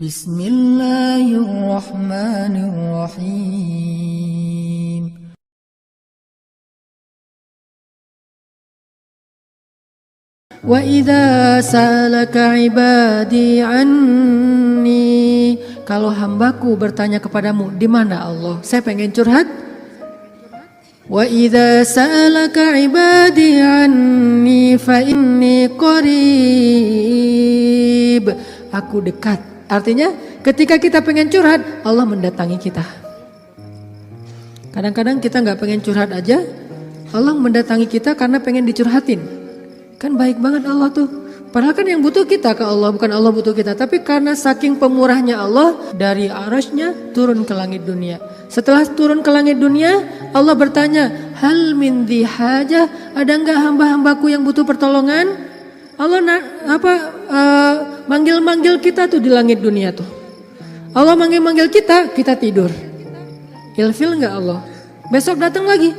Bismillahirrahmanirrahim. Wa idza sa'alaka ibadi anni, kalau hambaku bertanya kepadamu, di mana Allah? Saya pengen curhat. Wa idza sa'alaka ibadi anni fa inni qarib. Aku dekat. Artinya ketika kita pengen curhat, Allah mendatangi kita. Kadang-kadang kita gak pengen curhat aja, Allah mendatangi kita karena pengen dicurhatin. Kan baik banget Allah tuh. Padahal kan yang butuh kita ke Allah, bukan Allah butuh kita. Tapi karena saking pemurahnya Allah, dari arasnya turun ke langit dunia. Setelah turun ke langit dunia, Allah bertanya, hal min dhi hajah, ada enggak hamba-hambaku yang butuh pertolongan? Allah manggil-manggil kita tuh di langit dunia tuh. Allah manggil-manggil kita, kita tidur. Ilfil enggak Allah? Besok datang lagi.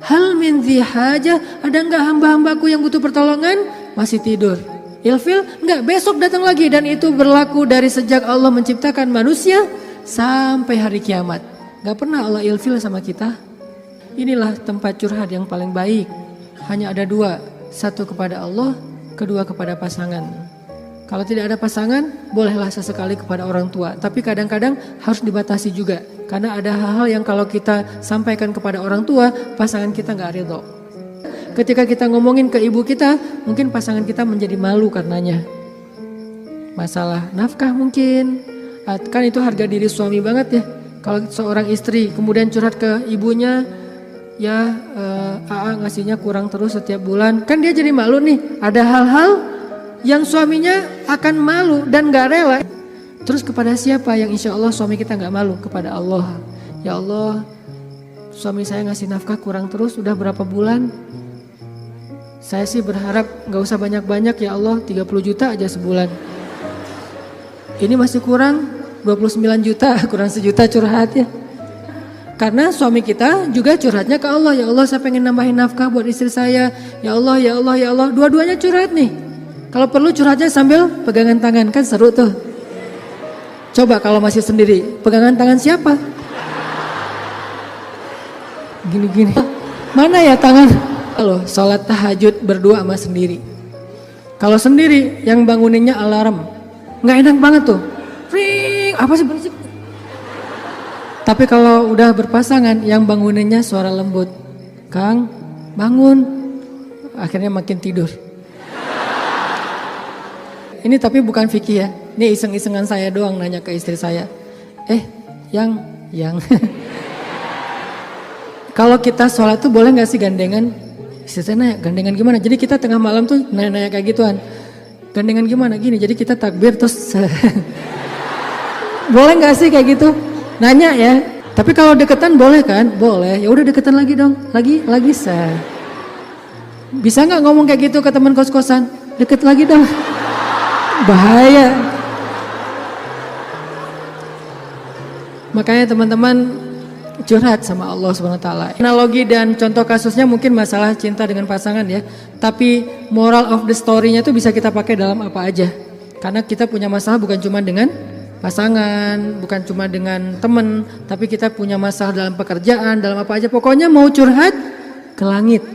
Hal min dhi hajah, ada enggak hamba-hambaku yang butuh pertolongan? Masih tidur. Ilfil enggak, besok datang lagi. Dan itu berlaku dari sejak Allah menciptakan manusia sampai hari kiamat. Gak pernah Allah ilfil sama kita. Inilah tempat curhat yang paling baik. Hanya ada dua, satu kepada Allah, kedua kepada pasangan. Kalau tidak ada pasangan, bolehlah sesekali kepada orang tua. Tapi kadang-kadang harus dibatasi juga. Karena ada hal-hal yang kalau kita sampaikan kepada orang tua, pasangan kita gak ridho. Ketika kita ngomongin ke ibu kita, mungkin pasangan kita menjadi malu karenanya. Masalah nafkah mungkin. Kan itu harga diri suami banget ya. Kalau seorang istri kemudian curhat ke ibunya, ya AA ngasihnya kurang terus setiap bulan. Kan dia jadi malu nih. Ada hal-hal yang suaminya akan malu dan gak rela. Terus kepada siapa yang insya Allah suami kita gak malu? Kepada Allah. Ya Allah, suami saya ngasih nafkah kurang terus udah berapa bulan. Saya sih berharap gak usah banyak-banyak ya Allah, 30 juta aja sebulan. Ini masih kurang 29 juta, kurang sejuta curhat ya. Karena suami kita juga curhatnya ke Allah. Ya Allah, saya pengen nambahin nafkah buat istri saya. Ya Allah, ya Allah, ya Allah. Dua-duanya curhat nih. Kalau perlu curhatnya sambil pegangan tangan, kan seru tuh. Coba kalau masih sendiri, pegangan tangan siapa? Gini-gini. Mana ya tangan? Kalau sholat tahajud berdua sama sendiri. Kalau sendiri yang banguninnya alarm, nggak enak banget tuh. Ring, apa sih berisik? Tapi kalau udah berpasangan, yang banguninnya suara lembut. Kang, bangun. Akhirnya makin tidur. Ini tapi bukan fikih ya. Ini iseng-isengan saya doang nanya ke istri saya. Yang. Kalau kita sholat tuh boleh gak sih gandengan? Istri saya nanya, gandengan gimana? Jadi kita tengah malam tuh nanya-nanya kayak gituan. Gandengan gimana? Gini, jadi kita takbir terus. Boleh gak sih kayak gitu? Nanya ya. Tapi kalau deketan boleh kan? Boleh. Ya udah deketan lagi dong. Lagi sah. Bisa gak ngomong kayak gitu ke teman kos-kosan? Deket lagi dong. Bahaya. Makanya teman-teman curhat sama Allah SWT. Analogi dan contoh kasusnya mungkin masalah cinta dengan pasangan ya. Tapi moral of the story-nya tuh bisa kita pakai dalam apa aja. Karena kita punya masalah bukan cuma dengan pasangan, bukan cuma dengan teman, tapi kita punya masalah dalam pekerjaan, dalam apa aja. Pokoknya mau curhat ke langit.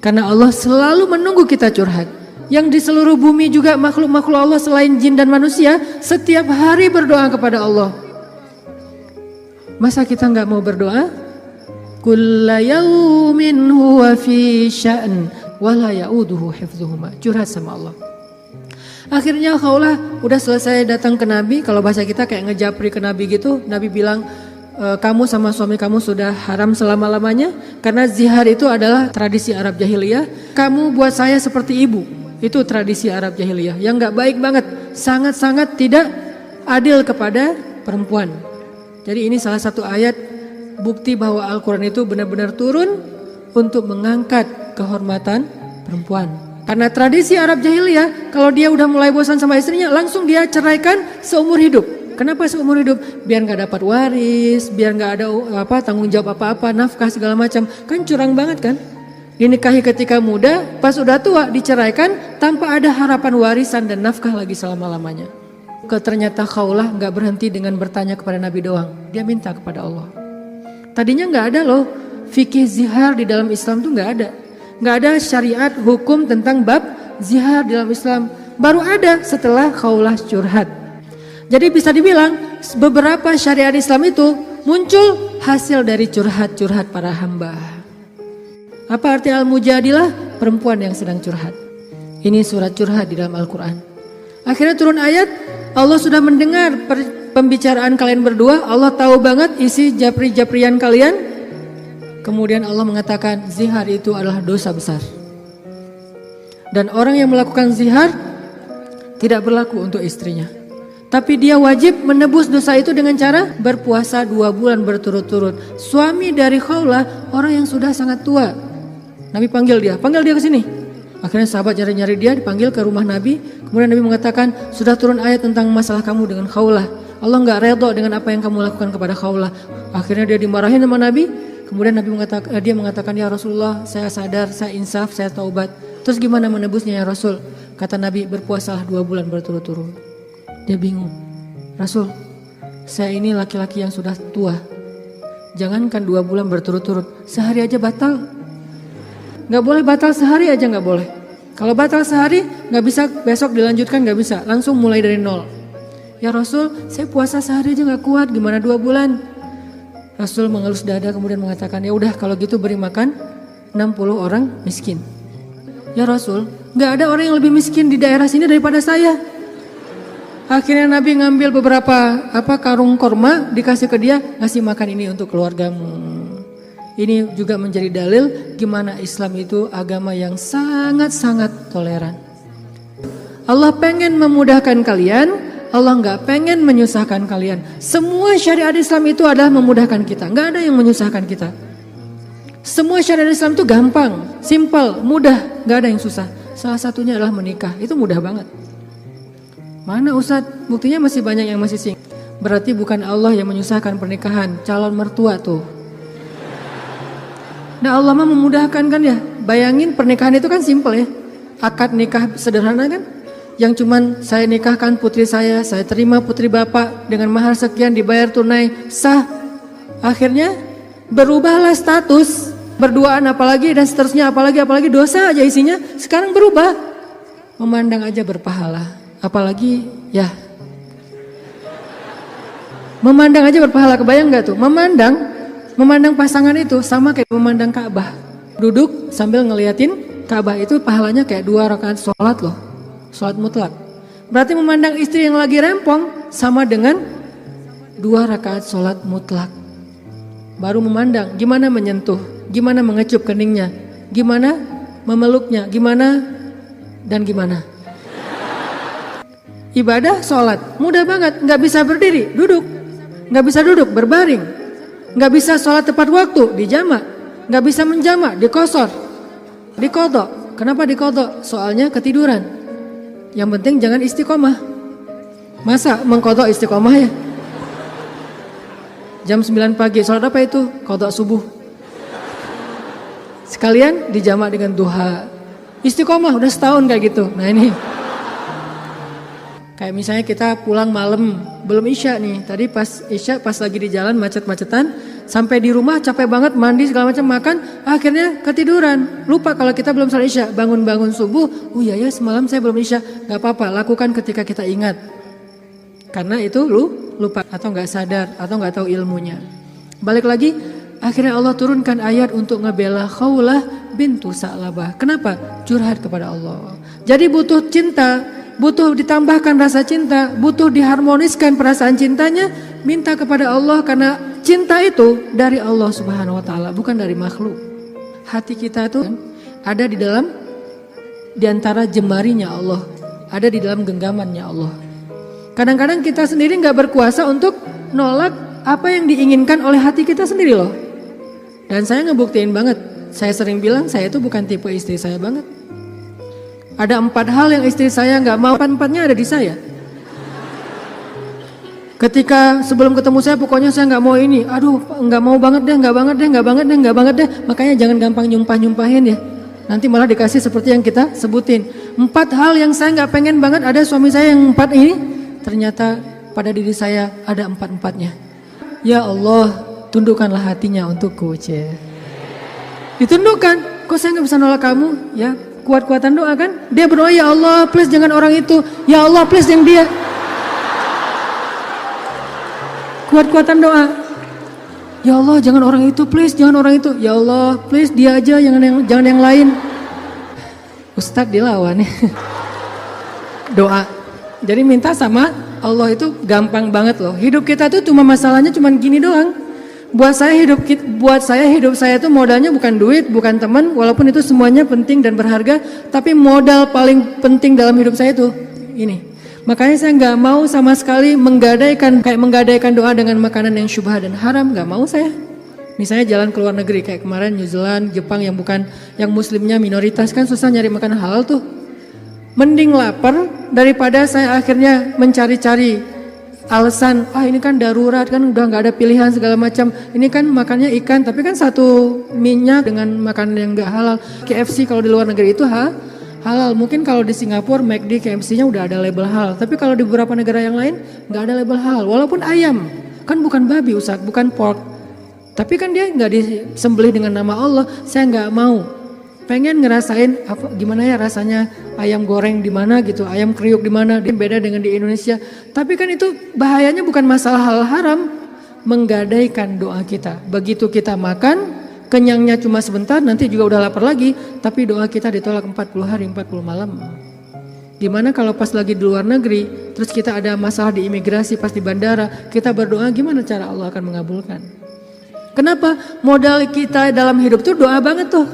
Karena Allah selalu menunggu kita curhat. Yang di seluruh bumi juga makhluk-makhluk Allah selain jin dan manusia setiap hari berdoa kepada Allah. Masa kita nggak mau berdoa? Kulla yaumin huwa fi sya'n wa la ya'uduhu hifdzuhuma. Curhat sama Allah. Akhirnya kaulah udah selesai datang ke Nabi. Kalau bahasa kita kayak ngejapri ke Nabi gitu. Nabi bilang, kamu sama suami kamu sudah haram selama-lamanya. Karena zihar itu adalah tradisi Arab jahiliyah. Kamu buat saya seperti ibu. Itu tradisi Arab jahiliyah yang gak baik banget. Sangat-sangat tidak adil kepada perempuan. Jadi ini salah satu ayat bukti bahwa Al-Quran itu benar-benar turun untuk mengangkat kehormatan perempuan. Karena tradisi Arab jahiliyah, kalau dia udah mulai bosan sama istrinya, langsung dia ceraikan seumur hidup. Kenapa seumur hidup? Biar gak dapat waris, biar gak ada tanggung jawab apa-apa, nafkah segala macam. Kan curang banget kan? Dinikahi ketika muda, pas udah tua diceraikan tanpa ada harapan warisan dan nafkah lagi selama-lamanya. Ternyata Khawlah gak berhenti dengan bertanya kepada Nabi doang. Dia minta kepada Allah. Tadinya gak ada loh fikih zihar di dalam Islam tuh gak ada. Gak ada syariat hukum tentang bab zihar di dalam Islam. Baru ada setelah Khawlah curhat. Jadi bisa dibilang beberapa syariat Islam itu muncul hasil dari curhat-curhat para hamba. Apa arti Al-Mujadilah? Perempuan yang sedang curhat. Ini surat curhat di dalam Al-Quran. Akhirnya turun ayat, Allah sudah mendengar pembicaraan kalian berdua, Allah tahu banget isi japri-japrian kalian. Kemudian Allah mengatakan zihar itu adalah dosa besar. Dan orang yang melakukan zihar tidak berlaku untuk istrinya. Tapi dia wajib menebus dosa itu dengan cara berpuasa 2 bulan berturut-turut. Suami dari Khawlah orang yang sudah sangat tua. Nabi panggil dia ke sini. Akhirnya sahabat nyari-nyari dia, dipanggil ke rumah Nabi. Kemudian Nabi mengatakan, sudah turun ayat tentang masalah kamu dengan Khawlah. Allah gak redha dengan apa yang kamu lakukan kepada Khawlah. Akhirnya dia dimarahin sama Nabi. Kemudian Nabi mengatakan, ya Rasulullah, saya sadar, saya insaf, saya taubat. Terus gimana menebusnya ya Rasul? Kata Nabi, berpuasalah 2 bulan berturut-turut. Dia bingung. Rasul, saya ini laki-laki yang sudah tua. Jangankan 2 bulan berturut-turut, sehari aja batal. Gak boleh batal sehari aja, gak boleh. Kalau batal sehari gak bisa besok dilanjutkan, gak bisa. Langsung mulai dari nol. Ya Rasul, saya puasa sehari aja gak kuat, gimana 2 bulan? Rasul mengelus dada kemudian mengatakan, ya udah kalau gitu beri makan 60 orang miskin. Ya Rasul, gak ada orang yang lebih miskin di daerah sini daripada saya. Akhirnya Nabi ngambil beberapa karung korma, dikasih ke dia, ngasih makan ini untuk keluargamu. Ini juga menjadi dalil gimana Islam itu agama yang sangat-sangat toleran. Allah pengen memudahkan kalian, Allah gak pengen menyusahkan kalian. Semua syariat Islam itu adalah memudahkan kita, gak ada yang menyusahkan kita. Semua syariat Islam itu gampang, simple, mudah, gak ada yang susah. Salah satunya adalah menikah, itu mudah banget. Mana Ustadz, buktinya masih banyak yang masih single. Berarti bukan Allah yang menyusahkan pernikahan, calon mertua tuh. Nah Allah mah memudahkan kan ya. Bayangin pernikahan itu kan simple ya. Akad nikah sederhana kan. Yang cuman saya nikahkan putri saya terima putri bapak dengan mahar sekian dibayar tunai, sah. Akhirnya berubahlah status, berduaan apalagi dan seterusnya apalagi dosa aja isinya. Sekarang berubah, memandang aja berpahala. Apalagi ya, memandang aja berpahala. Kebayang gak tuh? Memandang pasangan itu sama kayak memandang Ka'bah. Duduk sambil ngeliatin Ka'bah itu pahalanya kayak 2 rakaat sholat loh. Sholat mutlak. Berarti memandang istri yang lagi rempong sama dengan 2 rakaat sholat mutlak. Baru memandang gimana menyentuh, gimana mengecup keningnya, gimana memeluknya, gimana dan gimana. Ibadah sholat mudah banget, gak bisa berdiri, duduk. Gak bisa duduk, berbaring. Gak bisa sholat tepat waktu, dijamak. Gak bisa menjamak, dikosor, dikodok. Kenapa dikodok? Soalnya ketiduran. Yang penting jangan istiqomah. Masa mengkodok istiqomah ya? Jam 9 pagi, sholat apa itu? Kodok subuh. Sekalian dijamak dengan duha. Istiqomah udah setahun kayak gitu. Nah ini kayak misalnya kita pulang malam, belum isya nih. Tadi pas isya, pas lagi di jalan macet-macetan, sampai di rumah capek banget, mandi segala macam, makan, akhirnya ketiduran. Lupa kalau kita belum salat isya, bangun-bangun subuh, oh iya ya semalam saya belum isya. Gak apa-apa, lakukan ketika kita ingat. Karena itu lu lupa atau gak sadar atau gak tahu ilmunya. Balik lagi, akhirnya Allah turunkan ayat untuk ngebela Khawlah bintu Sa'labah. Kenapa? Curhat kepada Allah. Jadi butuh cinta, butuh ditambahkan rasa cinta, butuh diharmoniskan perasaan cintanya, minta kepada Allah karena cinta itu dari Allah Subhanahu wa taala, bukan dari makhluk. Hati kita itu ada di antara jemarinya Allah, ada di dalam genggamannya Allah. Kadang-kadang kita sendiri gak berkuasa untuk nolak apa yang diinginkan oleh hati kita sendiri loh. Dan saya ngebuktiin banget, saya sering bilang saya itu bukan tipe istri saya banget. Ada 4 hal yang istri saya gak mau, 4-4-nya ada di saya. Ketika sebelum ketemu saya pokoknya saya gak mau ini, aduh gak mau banget deh, gak banget deh. Makanya jangan gampang nyumpah-nyumpahin ya. Nanti malah dikasih seperti yang kita sebutin. 4 hal yang saya gak pengen banget ada suami saya yang 4 ini. Ternyata pada diri saya ada 4-4-nya. Ya Allah, tundukkanlah hatinya untukku. Ditundukkan. Kok saya gak bisa nolak kamu? Ya, kuat-kuatan doa kan? Dia berdoa, ya Allah please jangan orang itu. Ya Allah please yang dia. Kuat-kuatan doa. Ya Allah jangan orang itu please, jangan orang itu. Ya Allah please dia aja, jangan yang lain. Ustadz dilawan. Doa. Jadi minta sama Allah itu gampang banget loh. Hidup kita tuh cuma masalahnya cuma gini doang. Buat saya hidup saya tuh modalnya bukan duit, bukan teman, walaupun itu semuanya penting dan berharga, tapi modal paling penting dalam hidup saya tuh ini. Makanya saya nggak mau sama sekali menggadaikan doa dengan makanan yang syubhat dan haram, nggak mau saya. Misalnya jalan ke luar negeri kayak kemarin New Zealand, Jepang yang muslimnya minoritas kan susah nyari makanan halal tuh. Mending lapar daripada saya akhirnya mencari-cari alasan, ini kan darurat kan udah nggak ada pilihan segala macam. Ini kan makannya ikan tapi kan satu minyak dengan makanan yang nggak halal. KFC kalau di luar negeri itu halal. Mungkin kalau di Singapura McD KFC-nya udah ada label halal. Tapi kalau di beberapa negara yang lain nggak ada label halal. Walaupun ayam kan bukan babi Ustaz, bukan pork. Tapi kan dia nggak disembelih dengan nama Allah. Saya nggak mau. Pengen ngerasain gimana ya rasanya ayam goreng di mana gitu, ayam kriuk di mana, dia beda dengan di Indonesia. Tapi kan itu bahayanya bukan masalah hal haram, menggadaikan doa kita. Begitu kita makan, kenyangnya cuma sebentar, nanti juga udah lapar lagi, tapi doa kita ditolak 40 hari 40 malam. Gimana kalau pas lagi di luar negeri, terus kita ada masalah di imigrasi pas di bandara, kita berdoa gimana cara Allah akan mengabulkan? Kenapa? Modal kita dalam hidup tuh doa banget tuh.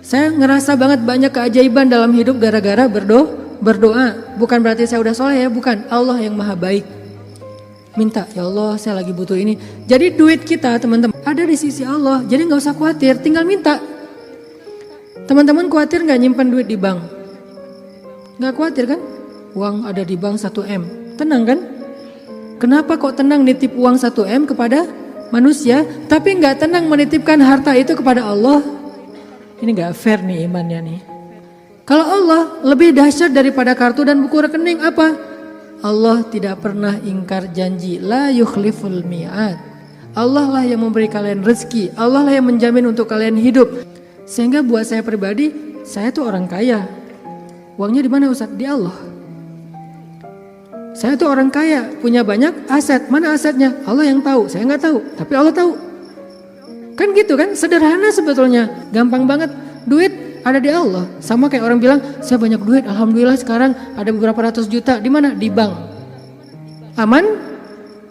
Saya ngerasa banget banyak keajaiban dalam hidup gara-gara berdoa. Bukan berarti saya udah soleh ya, bukan. Allah yang maha baik. Minta, ya Allah saya lagi butuh ini. Jadi duit kita teman-teman ada di sisi Allah. Jadi gak usah khawatir, tinggal minta. Teman-teman khawatir gak nyimpan duit di bank? Gak khawatir kan? Uang ada di bank 1M. Tenang kan? Kenapa kok tenang nitip uang 1M kepada manusia, tapi gak tenang menitipkan harta itu kepada Allah? Ini gak fair nih imannya nih. Kalau Allah lebih dahsyat daripada kartu dan buku rekening apa? Allah tidak pernah ingkar janji. La yukhliful mi'ad. Allah lah yang memberi kalian rezeki. Allah lah yang menjamin untuk kalian hidup. Sehingga buat saya pribadi, saya tuh orang kaya. Uangnya di mana Ustaz? Di Allah. Saya tuh orang kaya, punya banyak aset. Mana asetnya? Allah yang tahu. Saya nggak tahu, tapi Allah tahu. Kan gitu kan, sederhana sebetulnya, gampang banget. Duit ada di Allah. Sama kayak orang bilang, saya banyak duit, alhamdulillah sekarang ada beberapa ratus juta. Di mana? Di bank. Aman?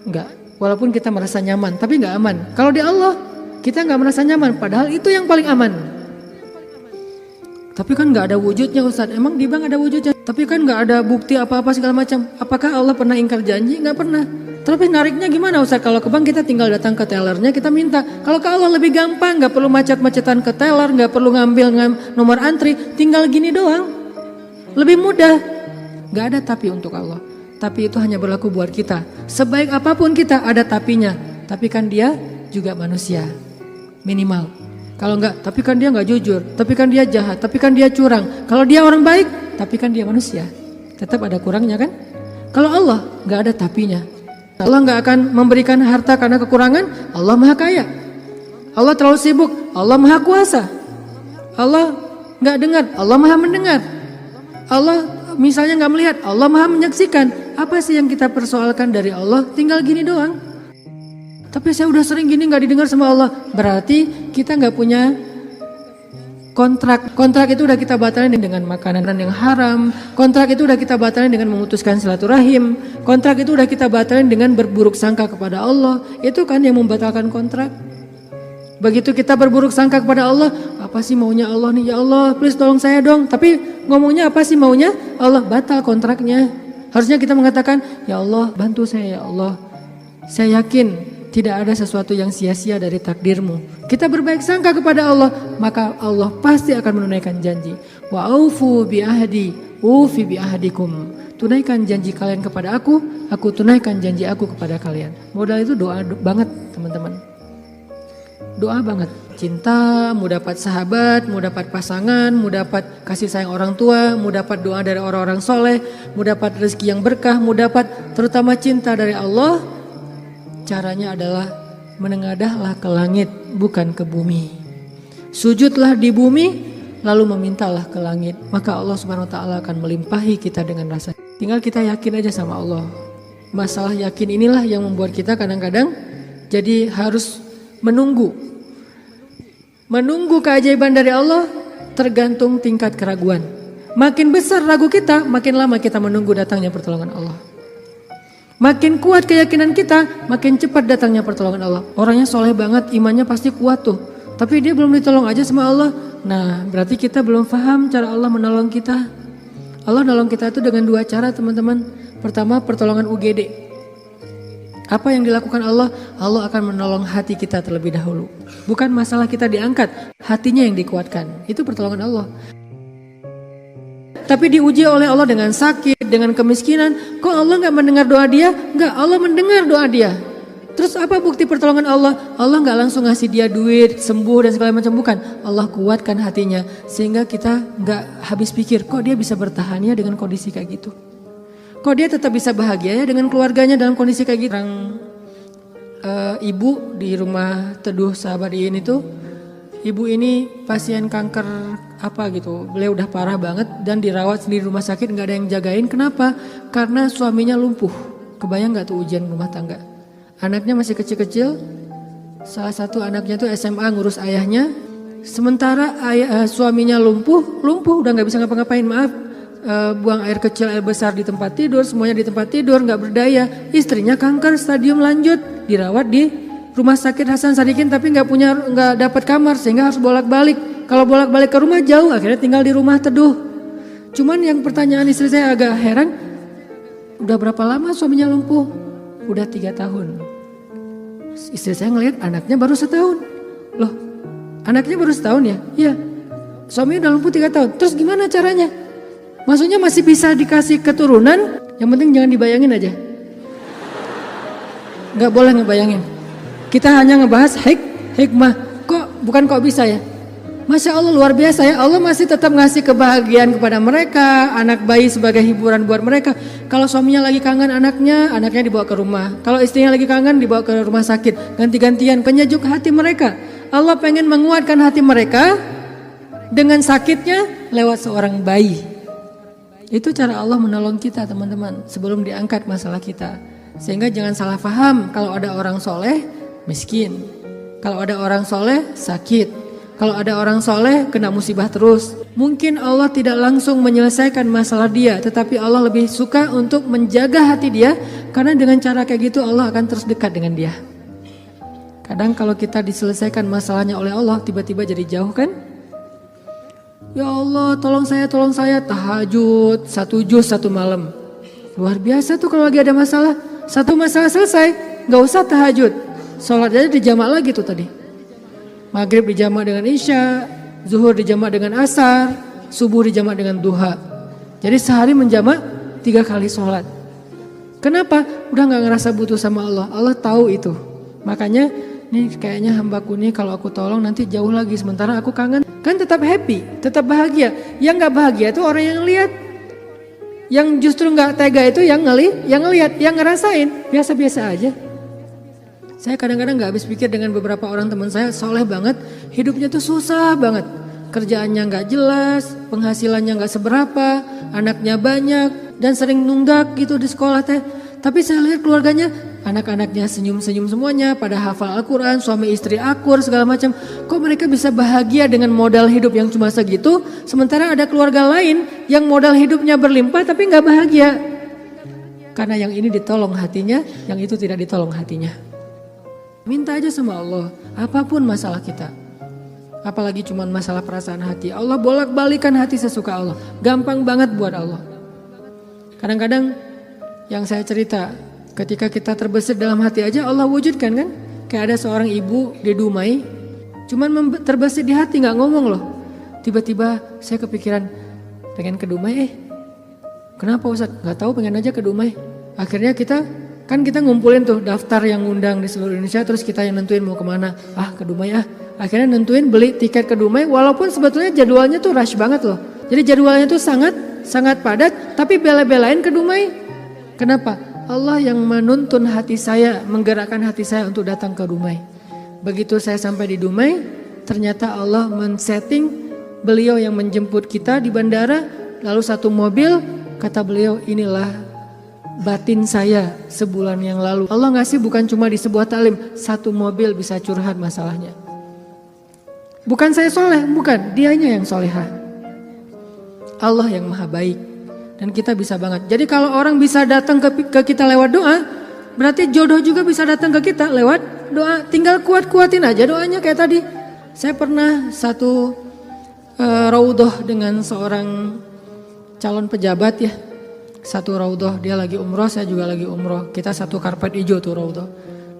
Enggak. Walaupun kita merasa nyaman, tapi enggak aman. Kalau di Allah, kita enggak merasa nyaman, padahal itu yang paling aman. Tapi kan enggak ada wujudnya Ustaz. Emang di bank ada wujudnya? Tapi kan enggak ada bukti apa-apa segala macam. Apakah Allah pernah ingkar janji? Enggak pernah. Tapi nariknya gimana Ustaz? Kalau ke bank kita tinggal datang ke tellernya, kita minta. Kalau ke Allah lebih gampang, gak perlu macet-macetan ke teller, gak perlu ngambil nomor antri, tinggal gini doang. Lebih mudah. Gak ada tapi untuk Allah. Tapi itu hanya berlaku buat kita. Sebaik apapun kita ada tapinya. Tapi kan dia juga manusia. Minimal. Kalau enggak, tapi kan dia gak jujur. Tapi kan dia jahat. Tapi kan dia curang. Kalau dia orang baik, tapi kan dia manusia. Tetap ada kurangnya kan? Kalau Allah gak ada tapinya. Allah gak akan memberikan harta karena kekurangan. Allah maha kaya. Allah terlalu sibuk. Allah maha kuasa. Allah gak dengar. Allah maha mendengar. Allah misalnya gak melihat. Allah maha menyaksikan. Apa sih yang kita persoalkan dari Allah? Tinggal gini doang. Tapi saya udah sering gini gak didengar sama Allah. Berarti kita gak punya kontrak. Kontrak itu udah kita batalin dengan makanan yang haram. Kontrak itu udah kita batalin dengan memutuskan silaturahim. Kontrak itu udah kita batalin dengan berburuk sangka kepada Allah. Itu kan yang membatalkan kontrak. Begitu kita berburuk sangka kepada Allah, apa sih maunya Allah nih? Ya Allah, please tolong saya dong. Tapi ngomongnya apa sih maunya? Allah, batal kontraknya. Harusnya kita mengatakan, ya Allah, bantu saya ya Allah. Saya yakin tidak ada sesuatu yang sia-sia dari takdirmu. Kita berbaik sangka kepada Allah, maka Allah pasti akan menunaikan janji. Wa aufu bi ahdi, ufi bi ahdikum. Tunaikan janji kalian kepada aku tunaikan janji aku kepada kalian. Modal itu doa banget teman-teman. Doa banget. Cinta, mau dapat sahabat, mau dapat pasangan, mau dapat kasih sayang orang tua, mau dapat doa dari orang-orang soleh, mau dapat rezeki yang berkah, mau dapat terutama cinta dari Allah. Caranya adalah menengadahlah ke langit, bukan ke bumi. Sujudlah di bumi, lalu memintalah ke langit. Maka Allah Subhanahu wa ta'ala akan melimpahi kita dengan rasa. Tinggal kita yakin aja sama Allah. Masalah yakin inilah yang membuat kita kadang-kadang jadi harus menunggu keajaiban dari Allah, tergantung tingkat keraguan. Makin besar ragu kita, makin lama kita menunggu datangnya pertolongan Allah. Makin kuat keyakinan kita, makin cepat datangnya pertolongan Allah. Orangnya soleh banget, imannya pasti kuat tuh, tapi dia belum ditolong aja sama Allah. Nah, berarti kita belum paham cara Allah menolong kita. Allah nolong kita itu dengan dua cara, teman-teman. Pertama, pertolongan UGD. Apa yang dilakukan Allah? Allah akan menolong hati kita terlebih dahulu. Bukan masalah kita diangkat, hatinya yang dikuatkan. Itu pertolongan Allah. Tapi diuji oleh Allah dengan sakit, dengan kemiskinan. Kok Allah gak mendengar doa dia? Enggak, Allah mendengar doa dia. Terus apa bukti pertolongan Allah? Allah gak langsung ngasih dia duit, sembuh dan segala macam. Bukan, Allah kuatkan hatinya. Sehingga kita gak habis pikir, kok dia bisa bertahan ya dengan kondisi kayak gitu. Kok dia tetap bisa bahagia ya dengan keluarganya dalam kondisi kayak gitu. Ibu di rumah teduh sahabat Iin itu, ibu ini pasien kanker apa gitu. Beliau udah parah banget dan dirawat sendiri di rumah sakit, gak ada yang jagain. Kenapa? Karena suaminya lumpuh. Kebayang gak tuh ujian rumah tangga? Anaknya masih kecil-kecil, salah satu anaknya tuh SMA ngurus ayahnya. Sementara suaminya lumpuh udah gak bisa ngapa-ngapain, maaf. Buang air kecil air besar di tempat tidur, semuanya di tempat tidur, nggak berdaya. Istrinya kanker stadium lanjut, dirawat di rumah sakit Hasan Sadikin, tapi nggak dapat kamar sehingga harus bolak-balik. Kalau bolak-balik ke rumah jauh, akhirnya tinggal di rumah teduh. Cuman yang pertanyaan istri saya agak heran, udah berapa lama suaminya lumpuh? Udah 3 tahun. Istri saya ngelihat anaknya baru 1 tahun. Loh, anaknya baru 1 tahun ya? Iya. Suami udah lumpuh 3 tahun. Terus gimana caranya? Maksudnya masih bisa dikasih keturunan, yang penting jangan dibayangin aja. Gak boleh ngebayangin. Kita hanya ngebahas hikmah. Kok bisa ya? Masya Allah luar biasa ya. Allah masih tetap ngasih kebahagiaan kepada mereka. Anak bayi sebagai hiburan buat mereka. Kalau suaminya lagi kangen anaknya dibawa ke rumah. Kalau istrinya lagi kangen dibawa ke rumah sakit. Ganti-gantian, penyejuk hati mereka. Allah pengen menguatkan hati mereka dengan sakitnya lewat seorang bayi. Itu cara Allah menolong kita, teman-teman, sebelum diangkat masalah kita. Sehingga jangan salah paham, kalau ada orang soleh miskin, kalau ada orang soleh sakit, kalau ada orang soleh kena musibah terus. Mungkin Allah tidak langsung menyelesaikan masalah dia, tetapi Allah lebih suka untuk menjaga hati dia, karena dengan cara kayak gitu Allah akan terus dekat dengan dia. Kadang kalau kita diselesaikan masalahnya oleh Allah, tiba-tiba jadi jauh kan? Ya Allah tolong saya tahajud 1 juz 1 malam. Luar biasa tuh kalau lagi ada masalah. Satu masalah selesai, gak usah tahajud. Sholat aja dijamak lagi tuh tadi. Maghrib dijamak dengan isya, zuhur dijamak dengan asar, subuh dijamak dengan duha. Jadi sehari menjamak 3 kali sholat. Kenapa? Udah gak ngerasa butuh sama Allah. Allah tahu itu. Makanya nih kayaknya hambaku nih kalau aku tolong nanti jauh lagi. Sementara aku kangen. Kan tetap happy, tetap bahagia. Yang gak bahagia itu orang yang lihat. Yang justru gak tega itu yang ngelihat, yang ngerasain. Biasa-biasa aja. Saya kadang-kadang gak habis pikir dengan beberapa orang teman saya soleh banget. Hidupnya tuh susah banget. Kerjaannya gak jelas, penghasilannya gak seberapa, anaknya banyak, dan sering nunggak gitu di sekolah teh. Tapi saya lihat keluarganya, anak-anaknya senyum-senyum semuanya, pada hafal Al-Quran, suami istri akur segala macam. Kok mereka bisa bahagia dengan modal hidup yang cuma segitu, sementara ada keluarga lain yang modal hidupnya berlimpah tapi gak bahagia. Karena yang ini ditolong hatinya, yang itu tidak ditolong hatinya. Minta aja sama Allah, apapun masalah kita. Apalagi cuma masalah perasaan hati. Allah bolak-balikan hati sesuka Allah. Gampang banget buat Allah. Kadang-kadang yang saya cerita, ketika kita terbesit dalam hati aja Allah wujudkan kan. Kayak ada seorang ibu di Dumai, cuman terbesit di hati gak ngomong loh. Tiba-tiba saya kepikiran pengen ke Dumai. Kenapa Ustaz? Gak tahu, pengen aja ke Dumai. Akhirnya kita Kan kita ngumpulin tuh daftar yang ngundang di seluruh Indonesia, terus kita yang nentuin mau kemana. Ke Dumai Akhirnya nentuin beli tiket ke Dumai, walaupun sebetulnya jadwalnya tuh rush banget loh. Jadi jadwalnya tuh sangat padat, tapi bela-belain ke Dumai. Kenapa? Allah yang menuntun hati saya, menggerakkan hati saya untuk datang ke Dumai. Begitu saya sampai di Dumai, ternyata Allah men-setting beliau yang menjemput kita di bandara, lalu satu mobil, kata beliau, inilah batin saya sebulan yang lalu. Allah ngasih bukan cuma di sebuah taklim, satu mobil bisa curhat masalahnya. Bukan saya soleh, bukan, dianya yang solehah. Allah yang maha baik. Dan kita bisa banget. Jadi kalau orang bisa datang ke kita lewat doa, berarti jodoh juga bisa datang ke kita lewat doa. Tinggal kuat-kuatin aja doanya kayak tadi. Saya pernah satu raudhah dengan seorang calon pejabat ya. Satu raudhah, dia lagi umroh, saya juga lagi umroh. Kita satu karpet hijau tuh raudhah.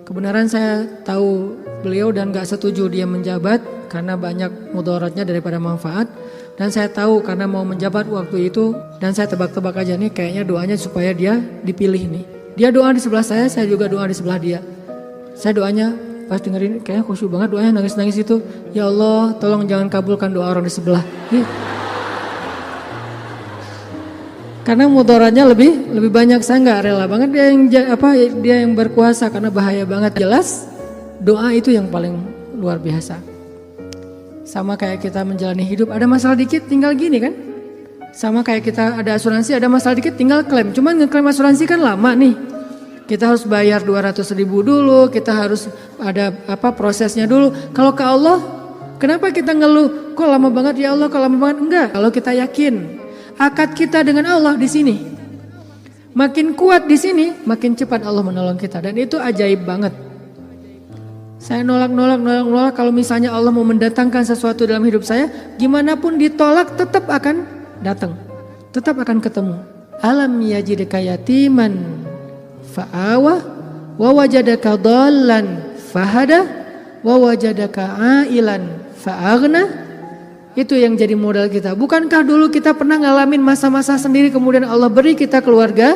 Kebenaran saya tahu beliau dan gak setuju dia menjabat karena banyak mudaratnya daripada manfaat. Dan saya tahu karena mau menjabat waktu itu, dan saya tebak-tebak aja nih kayaknya doanya supaya dia dipilih nih. Dia doa di sebelah saya juga doa di sebelah dia. Saya doanya pas dengerin kayaknya khusyuk banget doanya, nangis-nangis itu. Ya Allah, tolong jangan kabulkan doa orang di sebelah. Karena mudaratnya lebih banyak, saya nggak rela banget dia yang berkuasa karena bahaya banget. Jelas doa itu yang paling luar biasa. Sama kayak kita menjalani hidup, ada masalah dikit tinggal gini kan. Sama kayak kita ada asuransi, ada masalah dikit tinggal klaim. Cuman ngeklaim asuransi kan lama nih. Kita harus bayar 200.000 dulu, kita harus ada prosesnya dulu. Kalau ke Allah, kenapa kita ngeluh? Kok lama banget ya Allah, kok lama banget? Enggak, kalau kita yakin akad kita dengan Allah di sini. Makin kuat di sini, makin cepat Allah menolong kita. Dan itu ajaib banget. Saya nolak kalau misalnya Allah mau mendatangkan sesuatu dalam hidup saya, gimana pun ditolak tetap akan datang. Tetap akan ketemu. Alam yajidka yatiman fa'awa wa wajadaka dhallan fahada wa wajadaka ailan fa'aghna. Itu yang jadi modal kita. Bukankah dulu kita pernah ngalamin masa-masa sendiri kemudian Allah beri kita keluarga?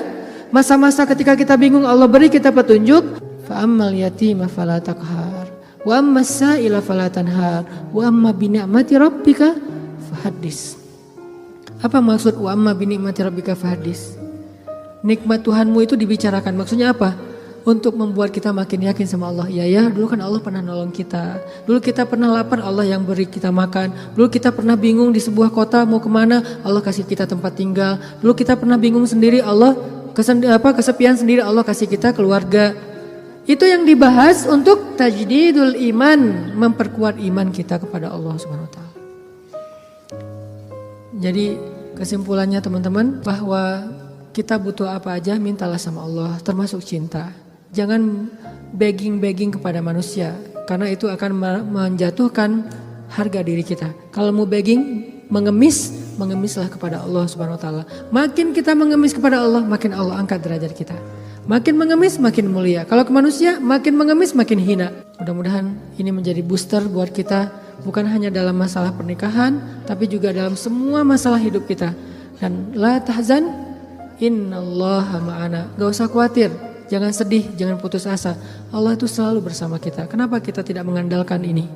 Masa-masa ketika kita bingung Allah beri kita petunjuk. Fa'ammal yatima fala taqhar wa ammas sa'ila fala tanhar wa amma bi ni'mati rabbika fahaddis. Apa maksud wa amma bi ni'mati rabbika fahaddis? Nikmat Tuhanmu itu dibicarakan. Maksudnya apa? Untuk membuat kita makin yakin sama Allah. Ya, dulu kan Allah pernah nolong kita. Dulu kita pernah lapar, Allah yang beri kita makan. Dulu kita pernah bingung di sebuah kota mau kemana, Allah kasih kita tempat tinggal. Dulu kita pernah bingung sendiri, Allah kesepian sendiri, Allah kasih kita keluarga. Itu yang dibahas untuk tajdidul iman, memperkuat iman kita kepada Allah Subhanahu wa taala. Jadi kesimpulannya teman-teman, bahwa kita butuh apa aja mintalah sama Allah, termasuk cinta. Jangan begging kepada manusia, karena itu akan menjatuhkan harga diri kita. Kalau mau begging, mengemislah kepada Allah Subhanahu wa taala. Makin kita mengemis kepada Allah, makin Allah angkat derajat kita. Makin mengemis, makin mulia. Kalau ke manusia, makin mengemis, makin hina. Mudah-mudahan ini menjadi booster buat kita, bukan hanya dalam masalah pernikahan, tapi juga dalam semua masalah hidup kita. Dan la tahzan, innallaha ma'ana. Gak usah khawatir, jangan sedih, jangan putus asa. Allah itu selalu bersama kita. Kenapa kita tidak mengandalkan ini?